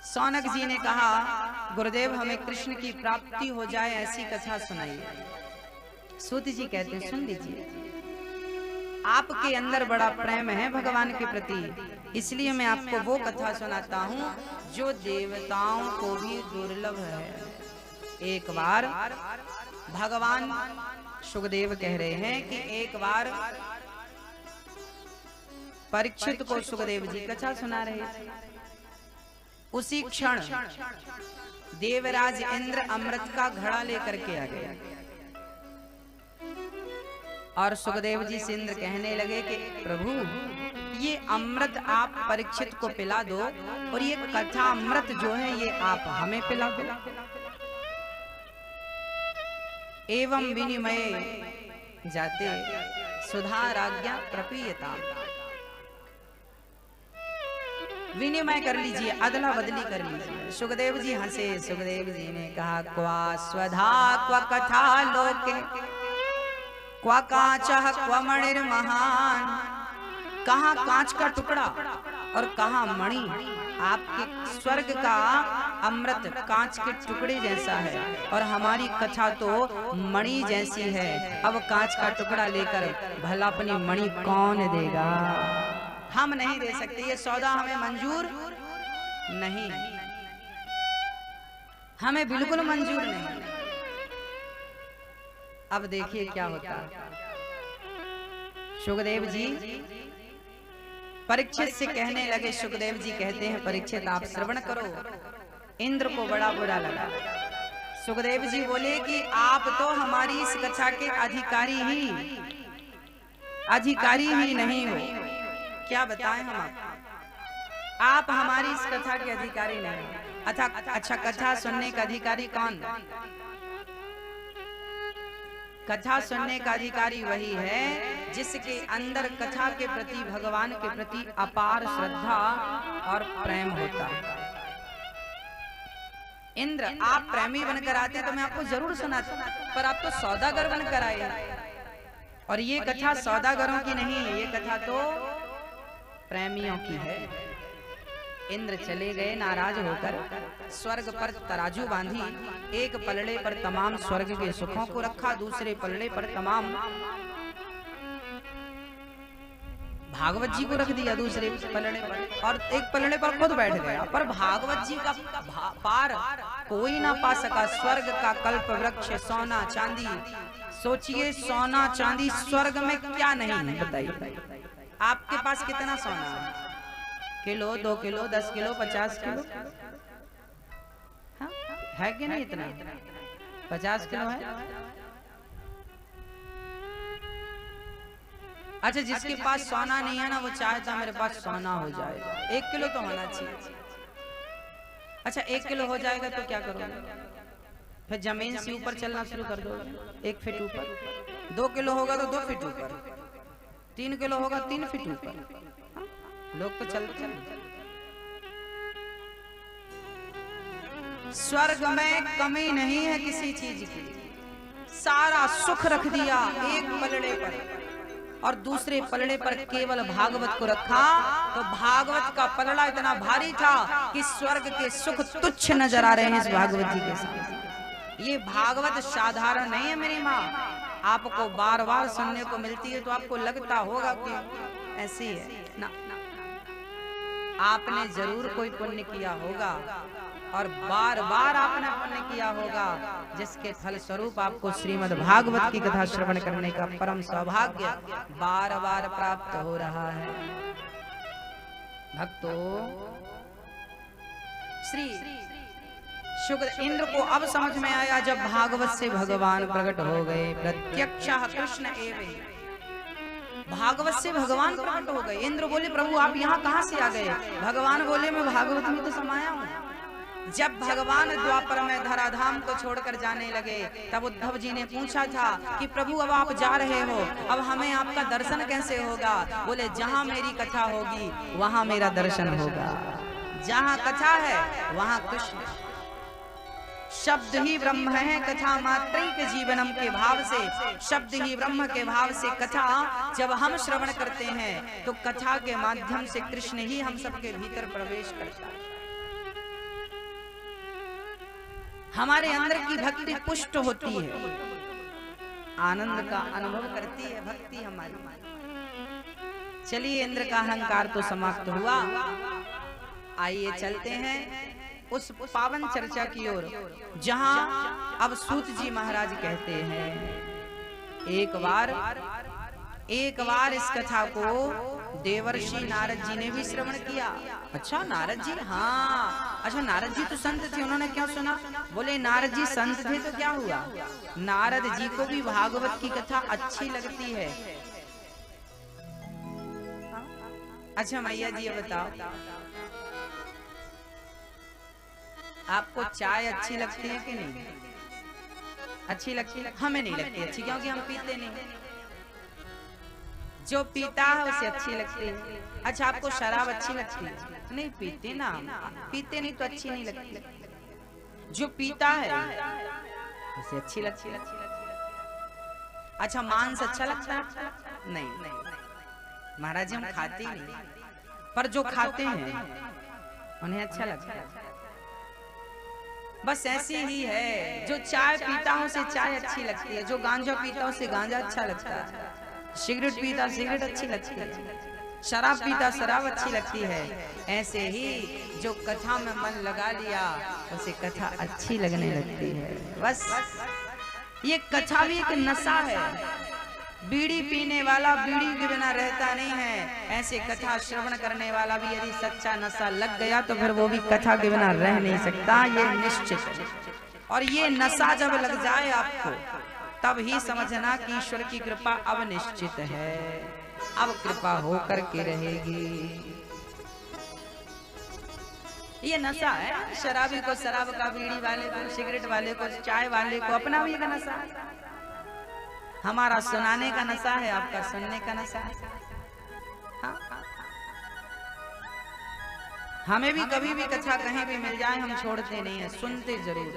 सौनक जी ने कहा, गुरुदेव हमें कृष्ण की प्राप्ति हो जाए ऐसी कथा सुनाइए। सूत जी कहते हैं, सुन लीजिए, आपके अंदर बड़ा प्रेम है भगवान के प्रति, इसलिए मैं आपको वो कथा सुनाता हूँ जो देवताओं को भी दुर्लभ है। एक बार भगवान सुखदेव कह रहे हैं कि एक बार परीक्षित को सुखदेव जी कथा सुना रहे थे। उसी क्षण देवराज इंद्र अमृत का घड़ा लेकर के आ गया और सुखदेव जी से इंद्र कहने लगे कि प्रभु ये अमृत आप परीक्षित को पिला दो और ये कथा अमृत जो है ये आप हमें पिला दो। एवं विनिमय जाते सुधा राज्ञा प्रपीयता, विनिमय कर लीजिए, अदला बदली कर लीजिए। सुखदेव जी हंसे। सुखदेव जी ने कहा, क्वा स्वधा क्वा कथा लोके क्वा कांचः क्वा मणिर्महान, कहाँ कांच का टुकड़ा और कहाँ मणि। आपके स्वर्ग का अमृत कांच के टुकड़े जैसा है और हमारी कथा तो मणि जैसी है। अब कांच का टुकड़ा लेकर भला अपनी मणि कौन देगा? हम नहीं दे सकते, ये सौदा हमें मंजूर नहीं, हमें बिल्कुल मंजूर नहीं। अब देखिए क्या होता है। सुखदेव जी परीक्षित से कहने लगे, सुखदेव जी कहते हैं, परीक्षित आप श्रवण करो। इंद्र को बड़ा बुरा लगा। सुखदेव जी बोले कि आप तो हमारी इस कथा के अधिकारी ही नहीं हो। क्या बताएं हम आप हमारी इस कथा के अधिकारी नहीं। अच्छा कथा सुनने का अधिकारी कौन? कथा सुनने का अधिकारी वही है जिसके अंदर कथा के प्रति, भगवान के प्रति अपार श्रद्धा और प्रेम होता है। इंद्र आप प्रेमी बनकर आते तो मैं आपको जरूर सुनाता, पर आप तो सौदागर बनकर आए और ये कथा सौदागरों की नहीं, ये कथा तो प्रेमियों की है। इंद्र चले गए नाराज होकर, स्वर्ग पर तराजू बांधी, एक पलड़े पर तमाम स्वर्ग के सुखों को रखा, दूसरे पलड़े पर तमाम भागवत जी को रख दिया दूसरे पलड़े पर, और एक पलड़े पर खुद बैठ गया। पर भागवत जी का पार कोई ना पा सका। स्वर्ग का कल्प वृक्ष सोना चांदी, सोचिए सोना चांदी स्वर्ग में क्या नहीं है बताइए। आपके पास कितना सोना है? किलो, 2 किलो, 10 किलो, 50 किलो, हाँ? है कि नहीं? इतना 50 किलो है। अच्छा, जिसके पास सोना नहीं है ना, वो चाहता मेरे पास सोना हो जाएगा। 1 किलो तो होना चाहिए। अच्छा 1 किलो हो जाएगा तो क्या करोगे? फिर जमीन से ऊपर चलना शुरू कर दो, 1 फीट ऊपर। 2 किलो होगा तो 2 फीट ऊपर, 3 किलो होगा 3 फीट ऊपर। लोग तो चलते हैं। स्वर्ग में कमी नहीं है किसी चीज की। सारा सुख रख दिया एक पलड़े पर और दूसरे पलड़े पर केवल भागवत को रखा, तो भागवत का पलड़ा इतना भारी था कि स्वर्ग के सुख तुच्छ नजर आ रहे हैं इस भागवत जी के साथ। ये भागवत साधारण नहीं है मेरी माँ, आपको बार बार सुनने को मिलती है तो आपको लगता होगा कि ऐसी है ना। आपने जरूर कोई पुण्य किया होगा और बार बार आपने पुण्य किया होगा, जिसके फल स्वरूप आपको श्रीमद् भागवत की कथा श्रवण करने का परम सौभाग्य बार बार प्राप्त हो रहा है। भक्तों, श्री शुक्र इंद्र को अब समझ में आया जब भागवत से भगवान प्रकट हो गए। प्रत्यक्षः कृष्ण एवं, भागवत से भगवान प्रकट हो गए। इंद्र बोले प्रभु आप यहाँ कहाँ से आ गए? भगवान बोले मैं भागवत में तो समाया हूँ। जब भगवान द्वापर में धराधाम को छोड़कर जाने लगे तब उद्धव जी ने पूछा था कि प्रभु अब आप जा रहे हो, अब हमें आपका दर्शन कैसे होगा? बोले जहाँ मेरी कथा होगी वहाँ मेरा दर्शन होगा। जहाँ कथा है वहाँ कृष्ण। शब्द ही ब्रह्म है कथा मात्रैक जीवनम के भाव से, शब्द ही ब्रह्म के भाव से कथा जब हम श्रवण करते हैं तो कथा के माध्यम से कृष्ण ही हम सबके भीतर प्रवेश करता है। हमारे अंदर की भक्ति पुष्ट होती है, आनंद का अनुभव करती है भक्ति हमारी। चलिए, इंद्र का अहंकार तो समाप्त हुआ। आइए चलते हैं उस पावन चर्चा की ओर, जहां अब सूत जी महाराज कहते हैं, एक बार इस कथा को देवर्षि नारद जी ने भी श्रवण किया। अच्छा नारद जी, हाँ अच्छा नारद जी तो संत थे, उन्होंने क्यों सुना? बोले नारद जी संत थे तो क्या हुआ, नारद जी को भी भागवत की कथा अच्छी लगती है। अच्छा मैया जी ये बताओ, आपको चाय अच्छी लगती है कि नहीं? अच्छी लगती है? हमें नहीं लगती अच्छी, क्योंकि हम पीते नहीं। जो पीता है उसे अच्छी लगती है। अच्छा आपको शराब अच्छी लगती है? नहीं पीते ना, पीते नहीं तो अच्छी नहीं लगती। जो पीता है उसे अच्छी लगती है। अच्छा मांस अच्छा लगता है? नहीं महाराज हम खाते नहीं, पर जो खाते हैं उन्हें अच्छा लगता है। बस ऐसी ही है, जो चाय पीता हो उसे चाय अच्छी लगती है, जो गांजा पीता हो उसे गांजा अच्छा लगता है, सिगरेट पीता सिगरेट अच्छी लगती है, शराब पीता शराब अच्छी लगती है। ऐसे ही जो कथा में मन लगा लिया उसे कथा अच्छी लगने लगती है। बस ये कथा भी एक नशा है। बीड़ी पीने वाला बीड़ी के बिना रहता नहीं है, ऐसे कथा श्रवण करने वाला भी यदि सच्चा नशा लग गया तो फिर वो भी कथा के बिना रह नहीं सकता, ये निश्चित है। और ये नशा जब लग जाए आपको, तब ही समझना कि ईश्वर की कृपा अब निश्चित है, अब कृपा होकर के रहेगी। ये नशा है, शराबी को शराब का, बीड़ी वाले को, सिगरेट वाले को, चाय वाले को अपना भी एक नशा है। हमारा सुनाने का नशा है, आपका सुनने का नशा है। हाँ? हमें भी कभी भी कथा कहीं भी मिल जाए हम छोड़ते नहीं है, सुनते जरूर।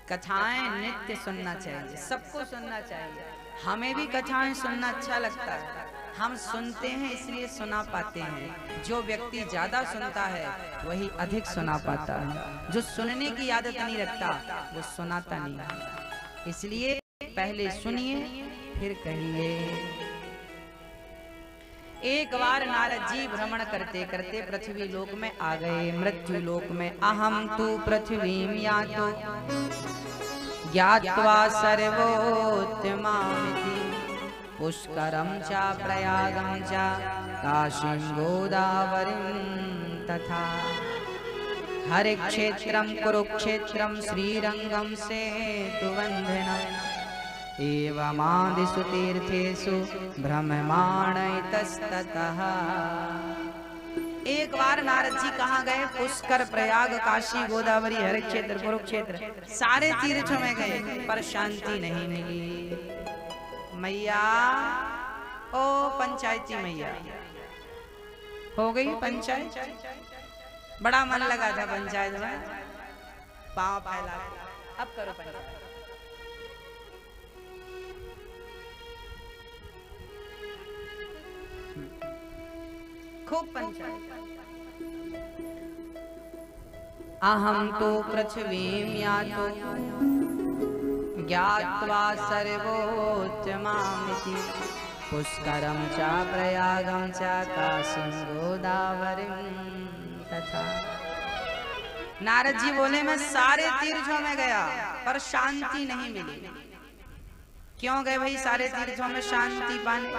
कथाएं नित्य सुनना चाहिए, सबको सुनना चाहिए। हमें भी कथाएं सुनना अच्छा लगता है, हम सुनते हैं इसलिए सुना पाते हैं। जो व्यक्ति ज्यादा सुनता है वही अधिक सुना पाता है, जो सुनने की आदत नहीं रखता वो सुनाता नहीं। इसलिए पहले सुनिए फिर कहिए। एक बार नारद जी भ्रमण करते करते पृथ्वी लोक में आ गए। मृत्यु लोक में अहम तु पृथ्वीम यातो ज्ञात्वा सर्वोत्तमामिति पुष्करम च प्रयागम च काशीं गोदावरीं तथा हर क्षेत्रम कुरुक्षेत्रम श्रीरंगम सेतुबंधनम् एवमादिषु तीर्थेषु भ्रममाणैतस्ततः। एक बार नारद जी कहाँ गए? पुष्कर, प्रयाग, काशी, गोदावरी, हर क्षेत्र, कुरुक्षेत्र, सारे तीर्थों में गए, पर शांति नहीं मिली। मैया ओ पंचायती मैया, हो गई पंचायत? बड़ा मन लगा था पंचायत में, पाँव फैला, अब करो पंचायत। खूब पंचायत। अहम तो पृथ्वीं यातो ज्ञात्वा सर्वोत्तमामिति पुष्करम च प्रयागम च काशीं गोदावरीं तथा। नारद जी बोले मैं सारे तीर्थों में गया पर शांति नहीं मिली। क्यों गए भाई सारे तीर्थों में शांति पाने?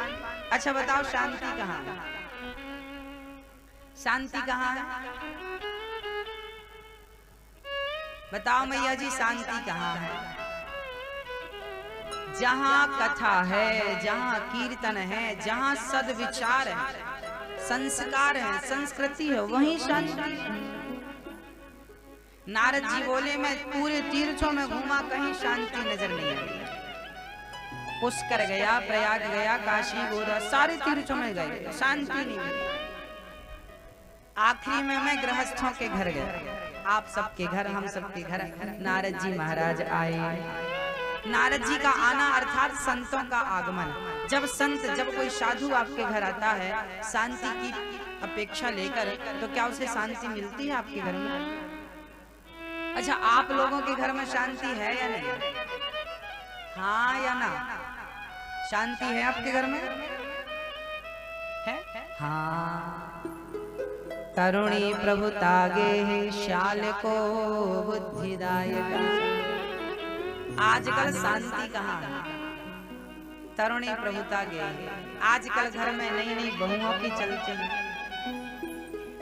अच्छा बताओ शांति कहाँ है? शांति कहाँ है? बताओ मैया जी शांति कहाँ है? जहाँ कथा है, जहाँ कीर्तन है, जहाँ सद्विचार है, संस्कार है, संस्कृति है, वहीं शांति है। नारद जी बोले मैं पूरे तीर्थों में घूमा, कहीं शांति नजर नहीं आई। पुष्कर गया, प्रयाग गया, काशी, गोदा, सारे तीर्थों में गए, शांति नहीं मिली। आखिरी में मैं गृहस्थों के घर गया, आप सबके घर, हम सबके घर नारद जी महाराज आए। नारद जी का आना अर्थात संतों का आगमन। जब संत, जब कोई साधु आपके घर आता है शांति की अपेक्षा लेकर, तो क्या उसे शांति मिलती है आपके घर में? अच्छा, आप लोगों के घर में शांति है या नहीं? हाँ या ना? शांति है आपके घर में? है? हाँ। तरुणी प्रभु तागे श्याल को बुद्धिदायक। आजकल शांति कहाँ है? तरुणी प्रभु तागे। आजकल घर में नई नई बहुओं की चलती है।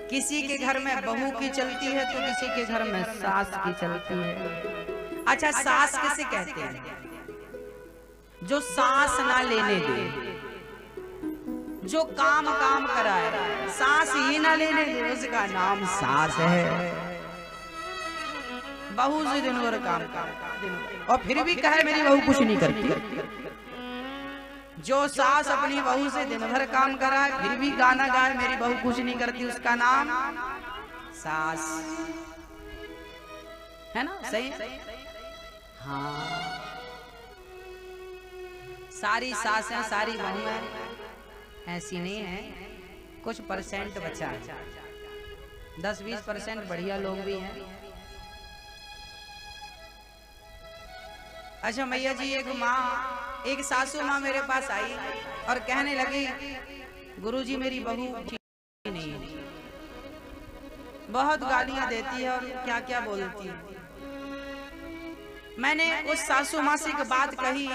किसी के घर में बहू की चलती है तो किसी के घर में सास की चलती है। अच्छा, सास किसे कहते हैं? जो सांस ना लेने दे, जो काम काम कराए, सांस ही ना लेने दे, उसका नाम सास है। बहू से दिन भर काम और फिर भी कहे मेरी बहू कुछ नहीं करती। जो सास अपनी बहू से दिन भर काम कराए फिर भी गाना गाए मेरी बहू कुछ नहीं करती, उसका नाम सास है ना? सही? हाँ। सारी सासें सारी बहुएं ऐसी नहीं है, कुछ परसेंट बचा है, 10-20% बढ़िया लोग भी हैं। अच्छा मैया जी, एक सासू माँ मेरे पास आई और कहने लगी गुरुजी मेरी बहू ठीक नहीं है, बहुत गालियां देती है और क्या क्या बोलती है। मैंने उस सासू माँ से एक बात कही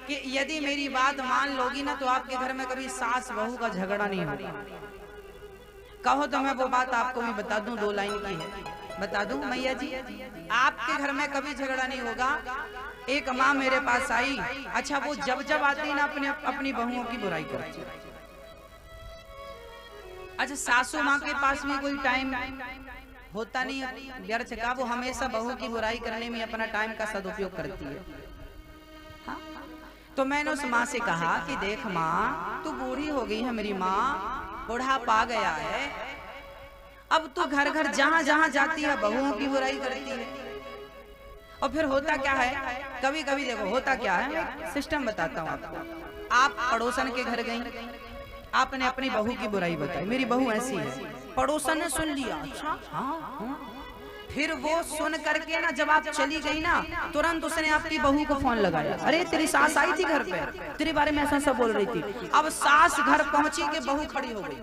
कि यदि मेरी बात मान लोगी ना तो आपके घर में कभी सास बहू का झगड़ा नहीं होगा। कहो तो मैं वो बात आपको भी बता दूं, 2 लाइन की है, बता दूं मैया जी, आपके घर में कभी झगड़ा नहीं होगा। एक माँ मेरे पास आई, अच्छा वो जब जब आती ना अपनी बहुओं की बुराई करती। अच्छा, सासू माँ के पास भी कोई टाइम होता नहीं व्यर्थ का, वो हमेशा बहू की बुराई करने में अपना टाइम का सदुपयोग करती है। हाँ? तो मैंने उस माँ से कहा कि देख माँ, तू बूढ़ी हो गई है, मेरी माँ बुढ़ापा आ गया है, अब तू घर घर जहां जहां जाती है बहुओं की बुराई करती है। और फिर होता क्या है, कभी कभी देखो होता क्या है, सिस्टम बताता हूँ आपको। आप पड़ोसन के घर गई, आपने अपनी बहू की बुराई बताई, मेरी बहू ऐसी है, पड़ोसन ने सुन लिया। अच्छा हाँ। फिर वो सुन करके ना जब आप चली गई ना, तुरंत उसने आपकी बहू को फोन लगाया, अरे तेरी सास आई थी घर पे, तेरे बारे में ऐसा सब बोल रही थी। अब सास घर पहुंची के बहू खड़ी हो गई।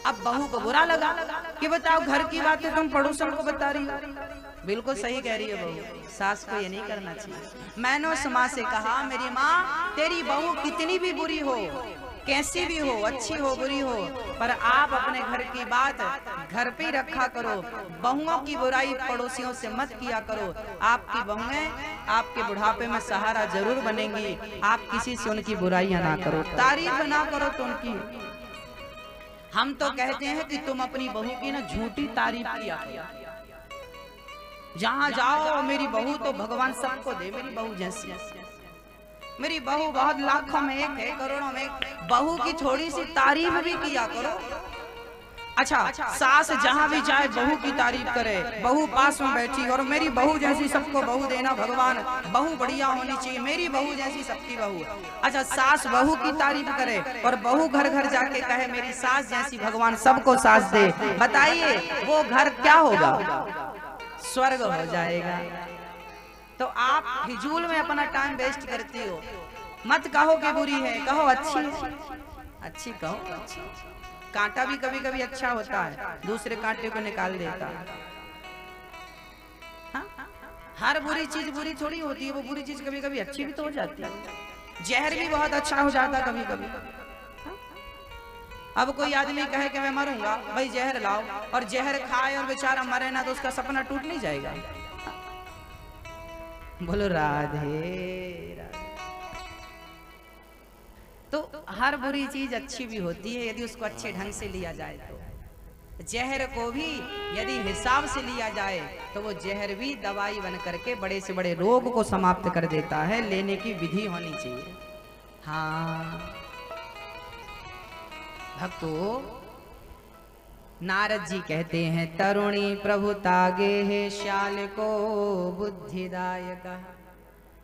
अब बहू को बुरा लगा कि बताओ घर की बातें तुम पड़ोसन को बता रही हो। बिल्कुल सही कह रही है बहू, सास को ये नहीं करना चाहिए। मैंने उस माँ से कहा मेरी माँ, तेरी बहू कितनी भी बुरी हो, कैसी भी हो, अच्छी हो बुरी हो, पर आप अपने घर की बात घर पे ही रखा करो, बहुओं की बुराई पड़ोसियों से मत किया करो। आपकी बहुएं आपके बुढ़ापे में सहारा जरूर बनेंगी, आप किसी से उनकी बुराइयां ना करो, तारीफ ना करो तो उनकी। हम तो कहते हैं कि तुम अपनी बहू की ना झूठी तारीफ किया करो। जहां जाओ मेरी बहू तो भगवान सबको दे, मेरी बहू जैसी, मेरी बहू बहुत लाखों में एक है, करोड़ों में एक, बहू की थोड़ी सी तारीफ भी किया करो। अच्छा, सास जहां भी जाए बहू की तारीफ करे, बहू पास में बैठी और मेरी बहू जैसी सबको बहू देना भगवान, बहू बढ़िया होनी चाहिए, मेरी बहू जैसी सबकी बहू। अच्छा, सास बहू की तारीफ करे और बहू घर घर जाके कहे मेरी सास जैसी भगवान सबको सास दे, बताइए वो घर क्या होगा? स्वर्ग हो जाएगा। तो आप फिजूल में अपना टाइम वेस्ट करती हो। मत कहो कि बुरी है, कहो अच्छी है, अच्छी कहो अच्छी। कांटा भी कभी कभी अच्छा होता है, दूसरे कांटे को निकाल देता है। हाँ? हर बुरी चीज बुरी थोड़ी होती है, वो बुरी चीज कभी कभी अच्छी भी तो हो जाती है। जहर भी बहुत अच्छा हो जाता कभी कभी। अब कोई आदमी कहे कि मैं मरूंगा, भाई जहर लाओ, और जहर खाए और बेचारा मरे ना तो उसका सपना टूट नहीं जाएगा? बोलो राधे राधे। तो हर बुरी चीज अच्छी भी होती है यदि उसको अच्छे ढंग से लिया जाए तो। जहर को भी यदि हिसाब से लिया जाए तो वो जहर भी दवाई बन करके बड़े से बड़े रोग को समाप्त कर देता है। लेने की विधि होनी चाहिए। हाँ भक्तों, नारद जी कहते हैं तरुणी प्रभु तागे है श्याल को बुद्धिदायक।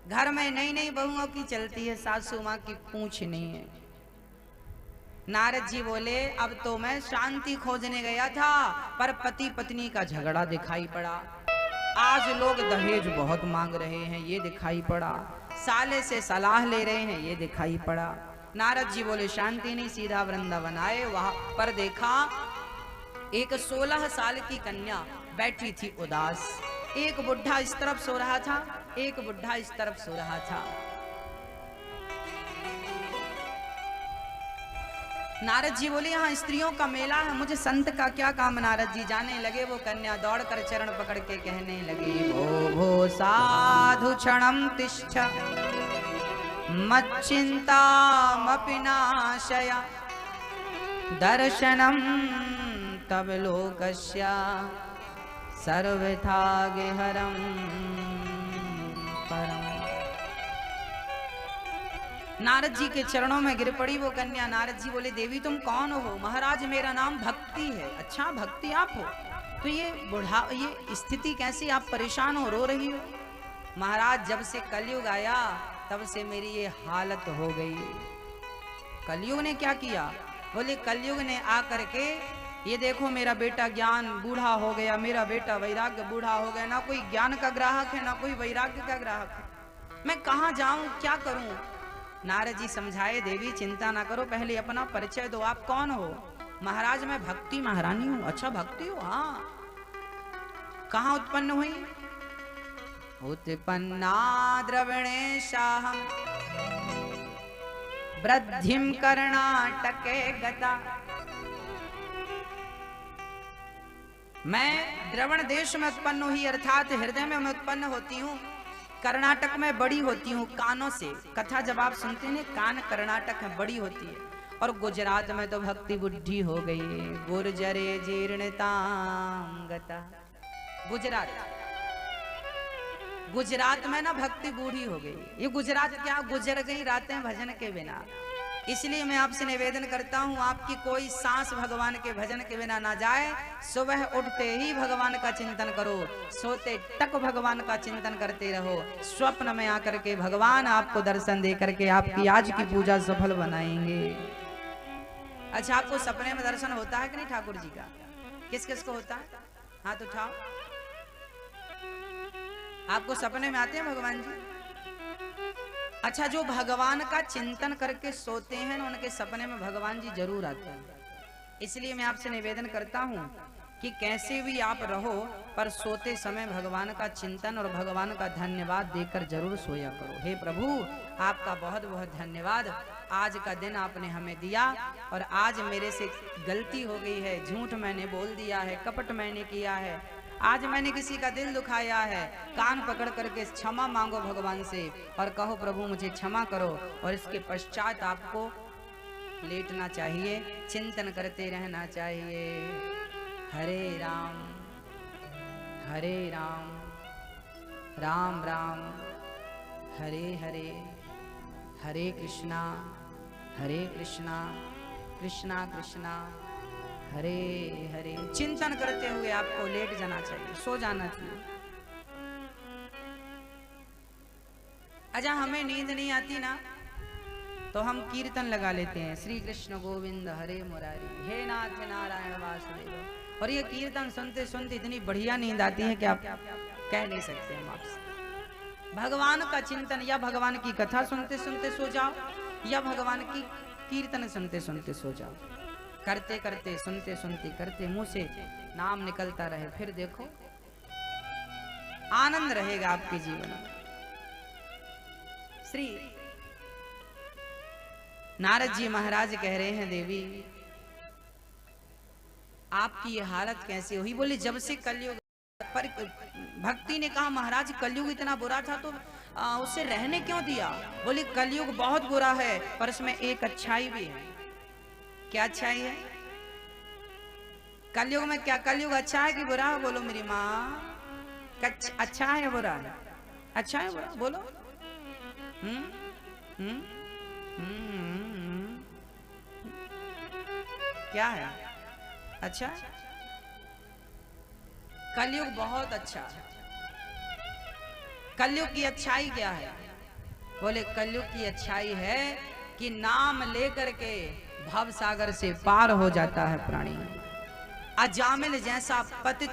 घर में नई नई बहुओं की चलती है, सासू माँ की पूछ नहीं है। नारद जी बोले अब तो मैं शांति खोजने गया था पर पति पत्नी का झगड़ा दिखाई पड़ा। आज लोग दहेज बहुत मांग रहे हैं ये दिखाई पड़ा, साले से सलाह ले रहे हैं ये दिखाई पड़ा। नारद जी बोले शांति नहीं, सीधा वृंदावन आए। वहां पर देखा एक 16 साल की कन्या बैठी थी उदास। एक बुढ़ा इस तरफ सो रहा था, एक बुढ़ा इस तरफ सो रहा था। नारद जी बोले यहाँ स्त्रियों का मेला है, मुझे संत का क्या काम। नारद जी जाने लगे, वो कन्या दौड़कर चरण पकड़ के कहने लगी, भो भो साधु क्षणम तिष्ठ मच्चिंतामपि नाशय दर्शनम तव लोकस्य सर्वथा गेहरम परम। नारद जी के चरणों में गिर पड़ी वो कन्या। नारद जी बोले देवी तुम कौन हो? महाराज मेरा नाम भक्ति है। अच्छा भक्ति आप हो, तो ये स्थिति कैसी, आप परेशान हो, रो रही हो? महाराज जब से कलयुग आया तब से मेरी ये हालत हो गई। कलयुग ने क्या किया? बोले कलयुग ने आकर के ये देखो मेरा बेटा ज्ञान बूढ़ा हो गया, मेरा बेटा वैराग्य बूढ़ा हो गया। ना कोई ज्ञान का ग्राहक है ना कोई वैराग्य का ग्राहक है। मैं कहाँ जाऊं, क्या करूं? नारद जी समझाए देवी चिंता ना करो, पहले अपना परिचय दो, आप कौन हो? महाराज मैं भक्ति महारानी हूं। अच्छा भक्ति हो? हाँ। कहाँ उत्पन्न हुई? उत्पन्ना द्रविणेशाहम वृद्धिम कर्णाटके गता। मैं द्रवण देश में उत्पन्न हुई, अर्थात हृदय में मैं उत्पन्न होती हूँ। कर्नाटक में बड़ी होती हूँ कानों से। कथा जब आप सुनते हैं कान कर्नाटक में बड़ी होती है। और गुजरात में तो भक्ति बुद्धि हो गई है। गुर्जरे जीर्णतांगता। गुजरात में ना भक्ति बूढ़ी हो गई। ये गुजरात क्या, गुजर गई रातें भजन के बिना। इसलिए मैं आपसे निवेदन करता हूँ आपकी कोई सांस भगवान के भजन के बिना ना जाए। सुबह उठते ही भगवान का चिंतन करो, सोते तक भगवान का चिंतन करते रहो। स्वप्न में आकर के भगवान आपको दर्शन दे करके आपकी आज की पूजा सफल बनाएंगे। अच्छा आपको सपने में दर्शन होता है कि नहीं ठाकुर जी का? किस किस को होता है? हाथ उठाओ। आपको सपने में आते हैं भगवान जी? अच्छा जो भगवान का चिंतन करके सोते हैं ना उनके सपने में भगवान जी जरूर आते हैं। इसलिए मैं आपसे निवेदन करता हूं कि कैसे भी आप रहो पर सोते समय भगवान का चिंतन और भगवान का धन्यवाद देकर जरूर सोया करो। हे प्रभु आपका बहुत बहुत धन्यवाद, आज का दिन आपने हमें दिया और आज मेरे से गलती हो गई है, झूठ मैंने बोल दिया है, कपट मैंने किया है, आज मैंने किसी का दिल दुखाया है। कान पकड़ करके क्षमा मांगो भगवान से और कहो प्रभु मुझे क्षमा करो। और इसके पश्चात आपको लेटना चाहिए, चिंतन करते रहना चाहिए। हरे राम राम राम हरे हरे, हरे कृष्णा कृष्णा कृष्णा हरे हरे। चिंतन करते हुए आपको लेट जाना चाहिए, सो जाना चाहिए। अच्छा हमें नींद नहीं आती ना तो हम कीर्तन लगा लेते हैं, श्री कृष्ण गोविंद हरे मुरारी, हे नाथ नारायण वासुदेव। और ये कीर्तन सुनते सुनते इतनी बढ़िया नींद आती है कि आप कह नहीं सकते हम आपसे। भगवान का चिंतन या भगवान की कथा सुनते सुनते सो जाओ या भगवान की कीर्तन सुनते सुनते सो जाओ। करते करते सुनते सुनते करते मुंह से नाम निकलता रहे, फिर देखो आनंद रहेगा आपके जीवन में। श्री नारद जी महाराज कह रहे हैं देवी आपकी ये हालत कैसे हुई? बोले जब से कलयुग। पर भक्ति ने कहा महाराज कलयुग इतना बुरा था तो उसे रहने क्यों दिया? बोले कलयुग बहुत बुरा है पर इसमें एक अच्छाई भी है। क्या अच्छाई है कलयुग में? क्या कलयुग अच्छा है कि बुरा है? बोलो मेरी माँ, अच्छा है बुरा है? अच्छा है बुरा? बोलो। क्या है? अच्छा कलयुग बहुत अच्छा है। कलयुग की अच्छाई क्या है? बोले कलयुग की अच्छाई है कि नाम लेकर के भव सागर से पार हो जाता है प्राणी। अजामिल जैसा पतित